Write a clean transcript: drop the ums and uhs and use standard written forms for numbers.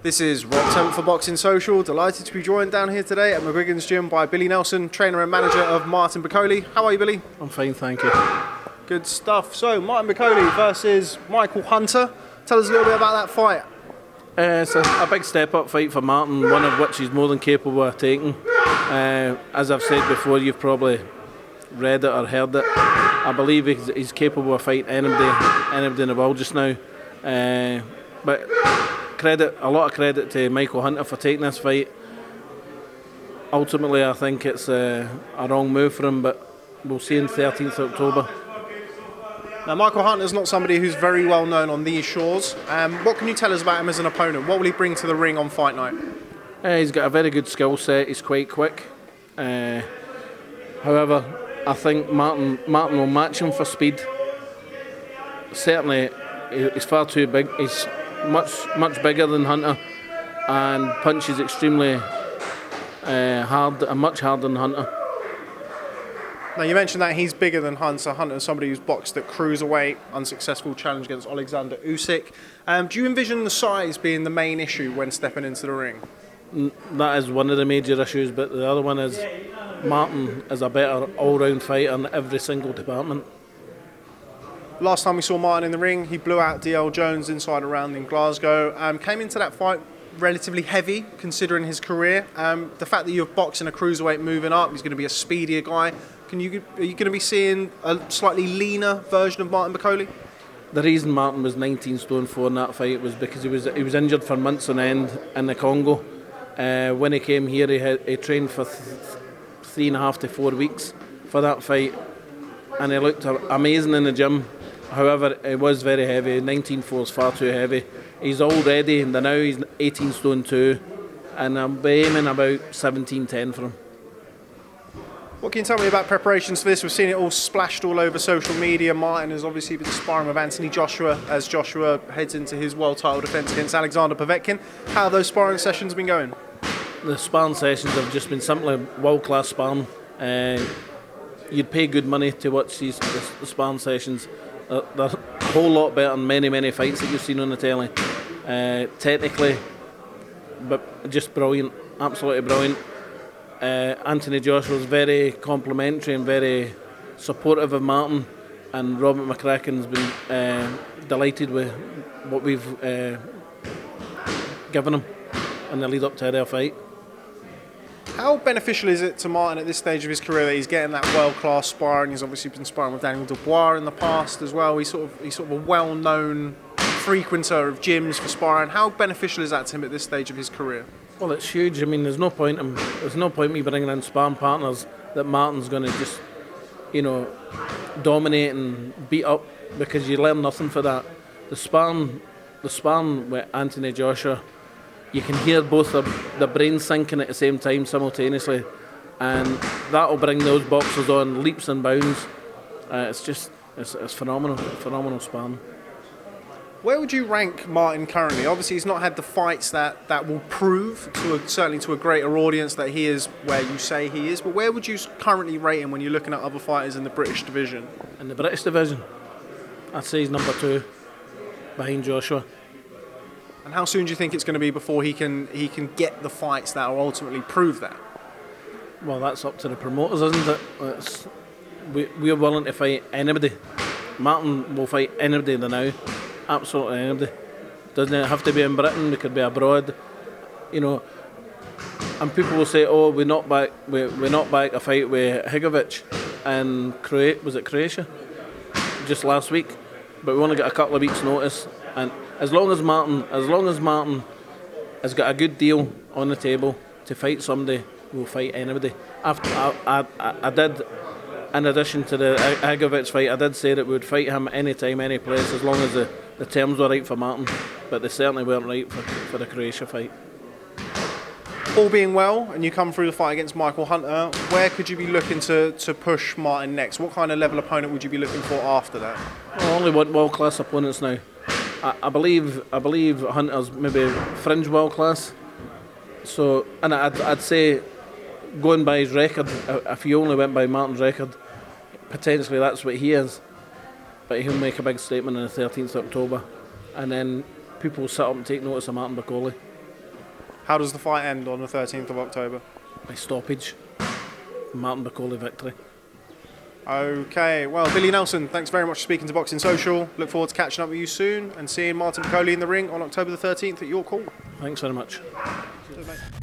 This is Rob Tebbutt for Boxing Social. Delighted to be joined down here today at McGuigan's Gym by Billy Nelson, trainer and manager of Martin Bakole. How are you, Billy? I'm fine, thank you. Good stuff. So, Martin Bakole versus Michael Hunter. Tell us a little bit about that fight. It's a big step up fight for Martin, one of which he's more than capable of taking. As I've said before, you've probably read it or heard it. I believe he's capable of fighting anybody in the world just now. But a lot of credit to Michael Hunter for taking this fight. Ultimately, I think it's a wrong move for him, but we'll see on 13th October. Now, Michael Hunter's not somebody who's very well known on these shores. What can you tell us about him as an opponent? What will he bring to the ring on fight night? He's got a very good skill set. He's quite quick. However, I think Martin will match him for speed. Certainly, he's far too big. He's much bigger than Hunter, and punches extremely hard and much harder than Hunter. Now, you mentioned that he's bigger than Hunter. Hunter's somebody who's boxed at cruiserweight, unsuccessful challenge against Alexander Usyk. Do you envision the size being the main issue when stepping into the ring? That is one of the major issues, but the other one is Martin is a better all-round fighter in every single department. Last time we saw Martin in the ring, he blew out DL Jones inside a round in Glasgow. Came into that fight relatively heavy, considering his career. The fact that you're boxing a cruiserweight moving up, he's going to be a speedier guy. Are you going to be seeing a slightly leaner version of Martin Bakole? The reason Martin was 19 stone 4 in that fight was because he was injured for months on end in the Congo. When he came here, he trained for 3.5 to 4 weeks for that fight, and he looked amazing in the gym. However, it was very heavy. 19.4 is far too heavy. He's all ready, and now he's 18 stone 2, and I'm aiming about 17.10 for him. What can you tell me about preparations for this? We've seen it all splashed all over social media. Martin has obviously been sparring with Anthony Joshua as Joshua heads into his world title defence against Alexander Povetkin. How have those sparring sessions been going? The sparring sessions have just been simply world-class sparring. You'd pay good money to watch the sparring sessions. They're a whole lot better than many fights that you've seen on the telly. Technically, but just brilliant, absolutely brilliant. Anthony Joshua was very complimentary and very supportive of Martin, and Robert McCracken's been delighted with what we've given him in the lead up to their fight. How beneficial is it to Martin at this stage of his career that he's getting that world-class sparring? He's obviously been sparring with Daniel Dubois in the past as well. He's sort of a well-known frequenter of gyms for sparring. How beneficial is that to him at this stage of his career? Well, it's huge. I mean, there's no point me bringing in sparring partners that Martin's going to just, dominate and beat up, because you learn nothing for that. The sparring with Anthony Joshua, you can hear both the brains thinking at the same time simultaneously, and that'll bring those boxers on leaps and bounds. It's phenomenal sparring. Where would you rank Martin currently? Obviously, he's not had the fights that will prove, certainly to a greater audience, that he is where you say he is. But where would you currently rate him when you're looking at other fighters in the British division? In the British division, I'd say he's number 2, behind Joshua. And how soon do you think it's going to be before he can get the fights that will ultimately prove that? Well, that's up to the promoters, isn't it? We're willing to fight anybody. Martin will fight anybody now. Absolutely anybody. Doesn't have to be in Britain, it could be abroad. And people will say, "Oh, we knocked back a fight with Higovic and Croatia just last week," but we only got a couple of weeks' notice. And as long as Martin has got a good deal on the table to fight somebody, we'll fight anybody. I did, in addition to the Higovic fight, I did say that we would fight him anytime, any place, as long as the terms were right for Martin, but they certainly weren't right for the Croatia fight. All being well, and you come through the fight against Michael Hunter, where could you be looking to push Martin next? What kind of level opponent would you be looking for after that? I only want world-class opponents now. I believe Hunter's maybe fringe world-class. So, and I'd say, going by his record, if you only went by Martin's record, potentially that's what he is. But he'll make a big statement on the 13th of October, and then people will sit up and take notice of Martin Bakole. How does the fight end on the 13th of October? By stoppage. Martin Bakole victory. Okay, well, Billy Nelson, thanks very much for speaking to Boxing Social. Look forward to catching up with you soon and seeing Martin Bakole in the ring on October the 13th at your call. Thanks very much. Cheers, mate.